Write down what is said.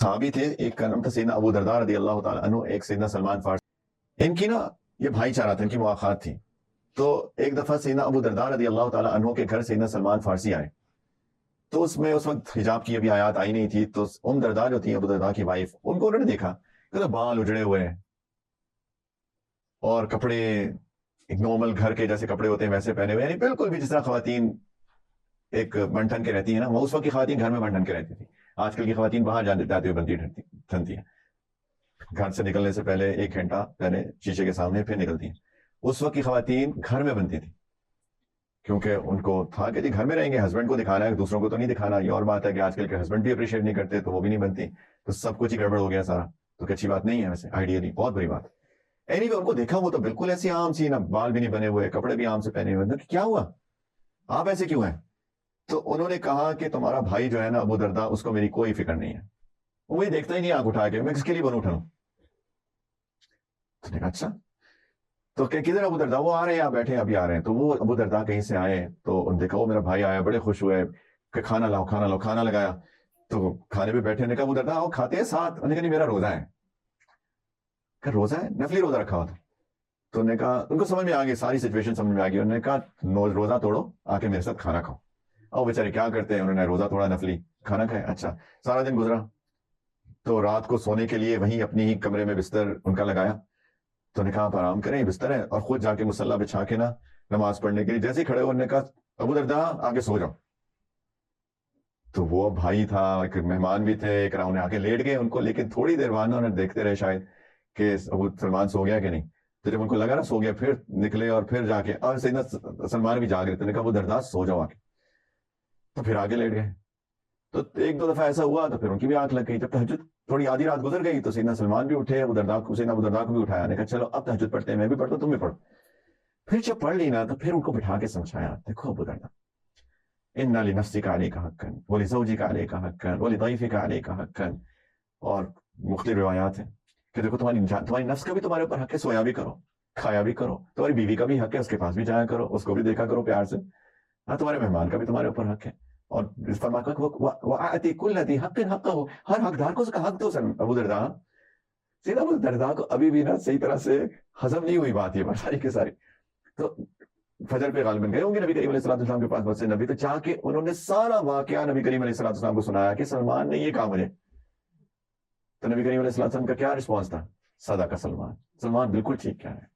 صحابی تھے، ایک کا نام تھا سیدنا ابو درداء رضی اللہ تعالیٰ عنہ، ایک سیدنا سلمان فارسی. ان کی نا یہ بھائی چارہ تھا، ان کی مواخات تھی. تو ایک دفعہ سیدنا ابو درداء رضی اللہ تعالیٰ عنہ کے گھر سیدنا سلمان فارسی آئے. تو اس میں اس وقت حجاب کی ابھی آیات آئی نہیں تھی. تو درداء جو تھی ابو درداء کی وائف، ان کو انہوں نے دیکھا کہ بال اجڑے ہوئے ہیں اور کپڑے ایک نارمل گھر کے جیسے کپڑے ہوتے ہیں ویسے پہنے ہوئے، یعنی بالکل بھی جس طرح خواتین ایک بن ٹھن کے رہتی ہیں نا، وہ اس وقت کی خواتین گھر میں بن ٹھن کے رہتی تھی. آج کل کی خواتین باہر جاتے ہوئے بنتی ٹھنتی ہیں، گھر سے نکلنے سے پہلے 1 گھنٹہ پہلے شیشے کے سامنے پھر نکلتی ہیں. اس وقت کی خواتین گھر میں بنتی تھی، کیونکہ ان کو تھا کہ جی گھر میں رہیں گے، ہسبینڈ کو دکھانا ہے، دوسروں کو تو نہیں دکھانا. یہ اور بات ہے کہ آج کل کے ہسبینڈ بھی اپریشیٹ نہیں کرتے تو وہ بھی نہیں بنتی، تو سب کچھ ہی گڑبڑ ہو گیا سارا. تو کہ اچھی بات نہیں ہے، ویسے آئیڈیلی بہت بری بات. اینی وے ان کو دیکھا وہ تو بالکل ایسی عام سی، نا بال بھی نہیں بنے ہوئے، کپڑے بھی عام سے پہنے ہوئے. کیا ہوا، آپ ایسے کیوں ہیں؟ تو انہوں نے کہا کہ تمہارا بھائی جو ہے نا ابو درداء، اس کو میری کوئی فکر نہیں ہے، وہ دیکھتا ہی نہیں آنکھ اٹھا کے میں کس کے لیے بنوں اٹھاؤں. تو نے کہا اچھا، تو کہ کدھر ابو درداء؟ وہ آ رہے ہیں، آپ بیٹھے ابھی آ رہے ہیں. تو وہ ابو درداء کہیں سے آئے تو انہوں نے دیکھا وہ میرا بھائی آیا، بڑے خوش ہوئے کہ کھانا لاؤ کھانا لاؤ. کھانا لگایا تو کھانے پہ بیٹھے. نے کہا ابو درداء آؤ کھاتے ہیں ساتھ. انہوں نے کہا نہیں میرا روزہ ہے. کہ روزہ ہے؟ نفلی روزہ رکھا ہوا تھا. تو نے کہا ان کو سمجھ میں آ گئی، ساری سچویشن سمجھ میں آ گئی. انہوں نے کہا روزہ توڑو، آ کے میرے ساتھ کھانا کھاؤ. اور بیچارے کیا کرتے ہیں، انہوں نے روزہ توڑا، نفلی کھانا کھایا. اچھا سارا دن گزرا، تو رات کو سونے کے لیے وہیں اپنی ہی کمرے میں بستر ان کا لگایا. تو نے کہا آپ آرام کریں، بستر ہے. اور خود جا کے مصلی بچھا کے نا نماز پڑھنے کے لیے جیسے ہی کھڑے ہوئے، انہوں نے کہا ابو درداء آگے سو جاؤ. تو وہ بھائی تھا، ایک مہمان بھی تھے، ایک انہیں آگے لیٹ گئے ان کو. لیکن تھوڑی دیر بعد انہوں نے دیکھتے رہے شاید کہ ابو سلمان سو گیا کہ نہیں. تو جب ان کو لگا نا سو گیا، پھر نکلے اور پھر جا کے، اور سیدنا سلمان بھی جاگ رہے تھے. نے کہا ابو درداء سو جاؤ آگے. تو پھر آگے لیٹ گئے. تو 1-2 دفعہ ایسا ہوا تو پھر ان کی بھی آنکھ لگ گئی. جب تہجد تھوڑی آدھی رات گزر گئی تو سیدنا سلمان بھی اٹھے، سیدنا ابو درداء کو بھی اٹھایا. نے کہا چلو اب تہجد پڑھتے ہیں، میں بھی پڑھتا ہوں تم بھی پڑھو. پھر جب پڑھ لی نا تو پھر ان کو بٹھا کے سمجھایا، دیکھو ابو درداء ان لنفسک علیک حقا ولزوجک علیک حقا ولضیفک علیک حقا. اور مختلف روایات ہیں کہ دیکھو تمہاری نفس کا بھی تمہارے اوپر حق ہے، سویا بھی کرو، کھایا بھی کرو. تمہاری بیوی کا بھی حق ہے، اس کے پاس بھی جایا کرو، اس کو بھی دیکھا کرو پیار سے. ہاں تمہارے مہمان کا بھی تمہارے اوپر حق ہے. اور فرمایا کہ وَآتِ كُلَّ ذِي حَقٍّ حَقَّهُ، ہر حقدار کو اس کا حق دو. ابو درداء، سیدنا ابو درداء کو ابھی بھی نا صحیح طرح سے ہضم نہیں ہوئی بات یہ ساری کی ساری. تو فجر پہ غالباً گئے ہوں گے نبی کریم علیہ السلام کے پاس مسجد نبی. تو جا کے انہوں نے سارا واقعہ نبی کریم علیہ السلام کو سنایا کہ سلمان نے یہ کہا مجھے. تو نبی کریم علیہ السلام کا کیا رسپانس تھا؟ صدق سلمان، سلمان بالکل ٹھیک کہہ رہے ہیں.